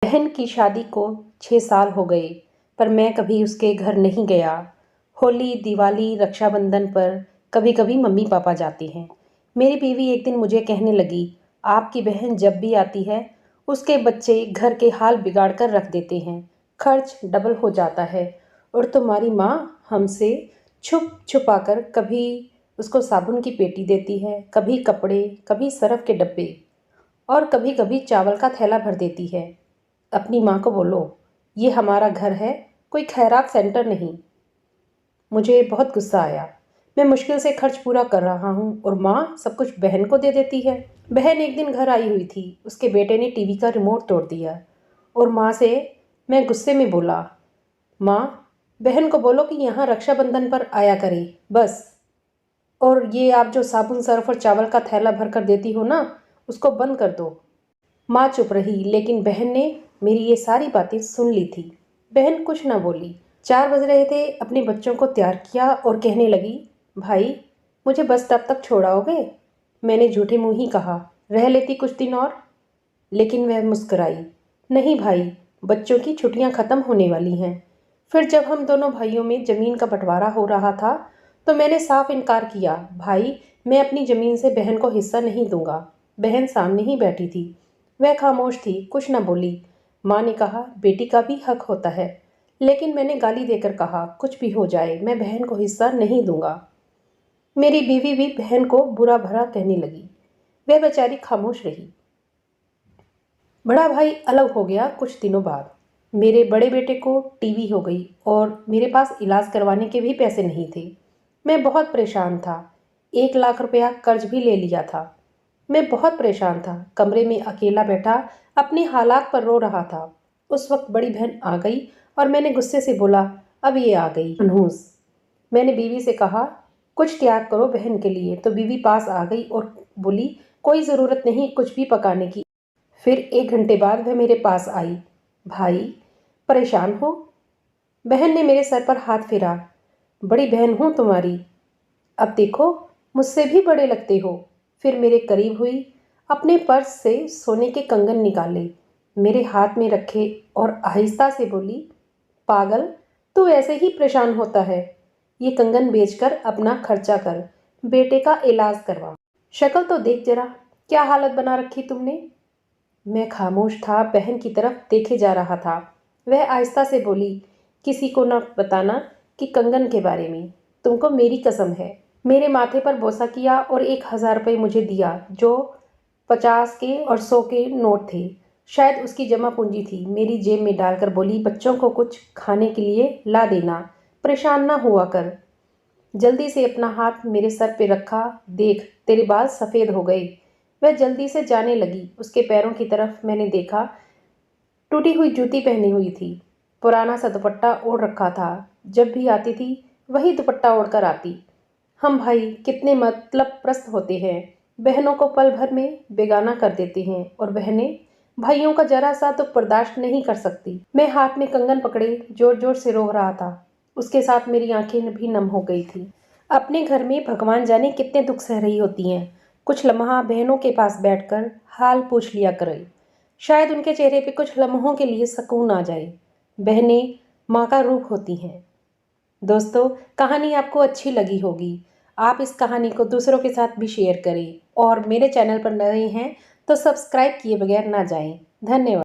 बहन की शादी को 6 साल हो गए, पर मैं कभी उसके घर नहीं गया। होली, दिवाली, रक्षाबंधन पर कभी कभी मम्मी पापा जाते हैं। मेरी बीवी एक दिन मुझे कहने लगी, आपकी बहन जब भी आती है उसके बच्चे घर के हाल बिगाड़ कर रख देते हैं, खर्च डबल हो जाता है। और तुम्हारी माँ हमसे छुप छुपा कर कभी उसको साबुन की पेटी देती है, कभी कपड़े, कभी सरफ के डब्बे और कभी कभी चावल का थैला भर देती है। अपनी माँ को बोलो, ये हमारा घर है, कोई खैरात सेंटर नहीं। मुझे बहुत गुस्सा आया। मैं मुश्किल से खर्च पूरा कर रहा हूँ और माँ सब कुछ बहन को दे देती है। बहन एक दिन घर आई हुई थी। उसके बेटे ने टीवी का रिमोट तोड़ दिया और माँ से मैं गुस्से में बोला, माँ, बहन को बोलो कि यहाँ रक्षाबंधन पर आया करे बस। और ये आप जो साबुन, सर्फ और चावल का थैला भर कर देती हो ना, उसको बंद कर दो। माँ चुप रही, लेकिन बहन ने मेरी ये सारी बातें सुन ली थी। बहन कुछ ना बोली। 4 बज रहे थे। अपने बच्चों को तैयार किया और कहने लगी, भाई, मुझे बस स्टॉप तक छोड़ाओगे? मैंने झूठे मुंह ही कहा, रह लेती कुछ दिन और। लेकिन वह मुस्कुराई, नहीं भाई, बच्चों की छुट्टियां ख़त्म होने वाली हैं। फिर जब हम दोनों भाइयों में ज़मीन का बंटवारा हो रहा था तो मैंने साफ इनकार किया, भाई, मैं अपनी ज़मीन से बहन को हिस्सा नहीं दूंगा। बहन सामने ही बैठी थी। वह खामोश थी, कुछ न बोली। माँ ने कहा, बेटी का भी हक होता है। लेकिन मैंने गाली देकर कहा, कुछ भी हो जाए, मैं बहन को हिस्सा नहीं दूंगा। मेरी बीवी भी बहन को बुरा भला कहने लगी। वह बेचारी खामोश रही। बड़ा भाई अलग हो गया कुछ दिनों बाद। मेरे बड़े बेटे को टीबी हो गई और मेरे पास इलाज करवाने के भी पैसे नहीं थे। मैं बहुत परेशान था। 1 लाख रुपया कर्ज भी ले लिया था। मैं बहुत परेशान था। कमरे में अकेला बैठा अपने हालात पर रो रहा था। उस वक्त बड़ी बहन आ गई और मैंने गुस्से से बोला, अब ये आ गई मनहूस। मैंने बीवी से कहा, कुछ त्याग करो बहन के लिए। तो बीवी पास आ गई और बोली, कोई ज़रूरत नहीं कुछ भी पकाने की। फिर 1 घंटे बाद वह मेरे पास आई। भाई, परेशान हो? बहन ने मेरे सर पर हाथ फेरा। बड़ी बहन हूँ तुम्हारी, अब देखो, मुझसे भी बड़े लगते हो। फिर मेरे करीब हुई, अपने पर्स से सोने के कंगन निकाले, मेरे हाथ में रखे और आहिस्ता से बोली, पागल, तू ऐसे ही परेशान होता है। ये कंगन बेचकर अपना खर्चा कर, बेटे का इलाज करवा। शक्ल तो देख जरा, क्या हालत बना रखी तुमने। मैं खामोश था, बहन की तरफ देखे जा रहा था। वह आहिस्ता से बोली, किसी को न बताना कि कंगन के बारे में, तुमको मेरी कसम है। मेरे माथे पर बोसा किया और 1,000 रुपये मुझे दिया, जो 50 के और 100 के नोट थे। शायद उसकी जमा पूंजी थी। मेरी जेब में डालकर बोली, बच्चों को कुछ खाने के लिए ला देना, परेशान ना हुआ कर। जल्दी से अपना हाथ मेरे सर पे रखा, देख, तेरे बाल सफ़ेद हो गए। वह जल्दी से जाने लगी। उसके पैरों की तरफ मैंने देखा। टूटी हुई जूती पहनी हुई थी, पुराना सा दुपट्टा ओढ़ रखा था। जब भी आती थी वही दुपट्टा ओढ़कर आती। हम भाई कितने मतलब प्रस्त होते हैं, बहनों को पल भर में बेगाना कर देते हैं और बहनें भाइयों का जरा सा तो बर्दाश्त नहीं कर सकती। मैं हाथ में कंगन पकड़े जोर जोर से रो रहा था। उसके साथ मेरी आंखें भी नम हो गई थी। अपने घर में भगवान जाने कितने दुख सह रही होती हैं। कुछ लम्हा बहनों के पास बैठकर हाल पूछ लिया करे, शायद उनके चेहरे पे कुछ लम्हों के लिए सुकून आ जाए। बहनें माँ का रूप होती हैं। दोस्तों, कहानी आपको अच्छी लगी होगी। आप इस कहानी को दूसरों के साथ भी शेयर करें और मेरे चैनल पर नए हैं तो सब्सक्राइब किए बगैर ना जाएं। धन्यवाद।